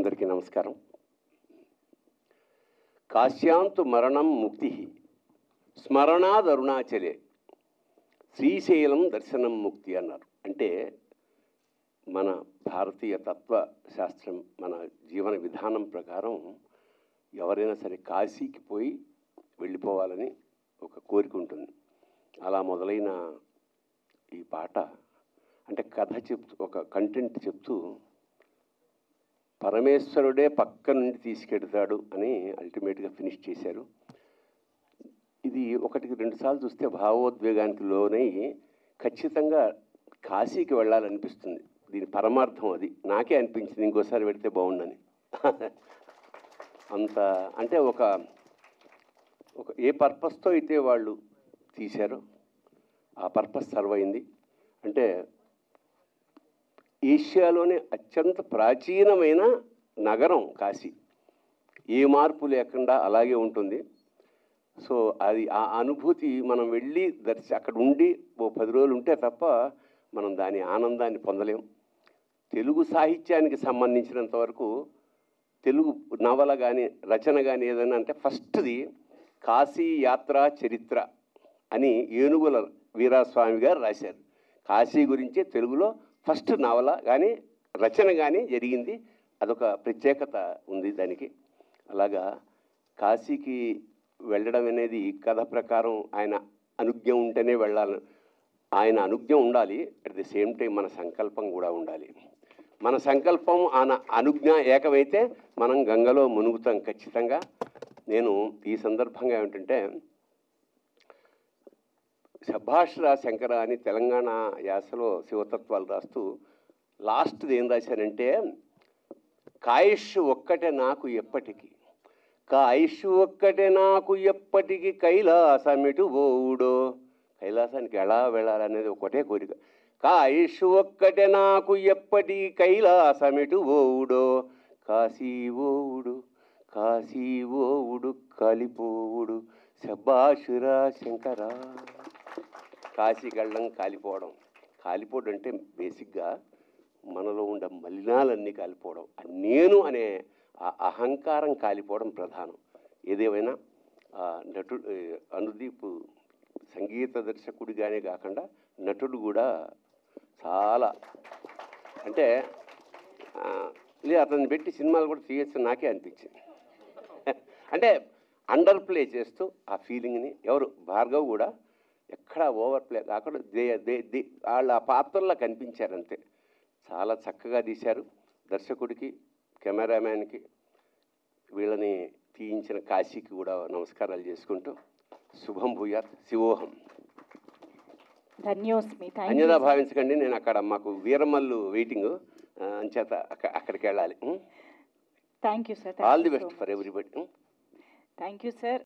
అందరికీ నమస్కారం. కాశ్యాంతు మరణం ముక్తి స్మరణాద్ అరుణాచలే శ్రీశైలం దర్శనం ముక్తి అన్నారు. అంటే మన భారతీయ తత్వశాస్త్రం, మన జీవన విధానం ప్రకారం ఎవరైనా సరే కాశీకి పోయి వెళ్ళిపోవాలని ఒక కోరిక ఉంటుంది. అలా మొదలైన ఈ పాట అంటే కథ చెప్తూ, ఒక కంటెంట్ చెప్తూ పరమేశ్వరుడే పక్క నుండి తీసుకెడతాడు అని అల్టిమేట్గా ఫినిష్ చేశారు. ఇది ఒకటికి రెండు సార్లు చూస్తే భావోద్వేగానికి లోనై ఖచ్చితంగా కాశీకి వెళ్ళాలనిపిస్తుంది. దీని పరమార్థం అది. నాకే అనిపించింది ఇంకోసారి పెడితే బాగుండని. అంత అంటే ఒక ఏ పర్పస్తో అయితే వాళ్ళు తీశారో ఆ పర్పస్ సర్వ్ అయింది. అంటే ఏషియాలోనే అత్యంత ప్రాచీనమైన నగరం కాశీ, ఏ మార్పు లేకుండా అలాగే ఉంటుంది. సో అది ఆ అనుభూతి మనం వెళ్ళి అక్కడ ఉండి ఓ 10 రోజులు ఉంటే తప్ప మనం దాని ఆనందాన్ని పొందలేం. తెలుగు సాహిత్యానికి సంబంధించినంత వరకు తెలుగు నవల కానీ రచన కానీ ఏదైనా అంటే ఫస్ట్ది కాశీ యాత్రా చరిత్ర అని ఏనుగుల వీరాస్వామి గారు రాశారు. కాశీ గురించే తెలుగులో ఫస్ట్ నవల కానీ రచన కానీ జరిగింది. అదొక ప్రత్యేకత ఉంది దానికి. అలాగా కాశీకి వెళ్ళడం అనేది కథ ప్రకారం ఆయన అనుజ్ఞ ఉంటేనే వెళ్ళాలి. ఆయన అనుజ్ఞ ఉండాలి, అట్ ది సేమ్ టైం మన సంకల్పం కూడా ఉండాలి. మన సంకల్పం ఆయన అనుజ్ఞ ఏకమైతే మనం గంగలో మునుగుతాం ఖచ్చితంగా. నేను ఈ సందర్భంగా ఏమిటంటే శభాష్ రా శంకర అని తెలంగాణ యాసలో శివతత్వాలు రాస్తూ లాస్ట్ది ఏం రాశారంటే, కాయుష్ ఒక్కటే నాకు ఎప్పటికీ, కాయుష్ ఒక్కటే నాకు ఎప్పటికీ కైలాసమిటు ఓవుడో. కైలాసానికి ఎలా వెళ్ళాలనేది ఒకటే కోరిక. కాయుష్ ఒక్కటే నాకు ఎప్పటికీ కైలాసమిటు ఓవుడో, కాశీ ఓవుడు కాశీ ఓవుడు కాలిపోవుడు శభాష్ రా శంకర. కాశీకి వెళ్ళడం కాలిపోవడం. కాలిపోవడం అంటే బేసిక్గా మనలో ఉండే మలినాలన్నీ కాలిపోవడం, నేను అనే ఆ అహంకారం కాలిపోవడం ప్రధానం. ఏదేమైనా నటుడు అనుదీప్ సంగీత దర్శకుడిగానే కాకుండా నటుడు కూడా చాలా అంటే అతన్ని పెట్టి సినిమాలు కూడా తీయచ్చు నాకే అనిపించింది. అంటే అండర్ ప్లే చేస్తూ ఆ ఫీలింగ్ని ఎవరు భార్గవ్ కూడా ఎక్కడ ఓవర్ ప్లే కాకుండా వాళ్ళ ఆ పాత్రల్లో కనిపించారంతే. చాలా చక్కగా తీశారు. దర్శకుడికి, కెమెరామ్యాన్కి, వీళ్ళని తీయించిన కాశీకి కూడా నమస్కారాలు చేసుకుంటూ శుభం భూయాత్. శివోహం. అన్యదా భావించకండి, నేను అక్కడ మాకు వీరమల్లు వెయిటింగ్ అంచేత అక్కడికి వెళ్ళాలి. Thank you sir. All the best for everybody. Thank you sir.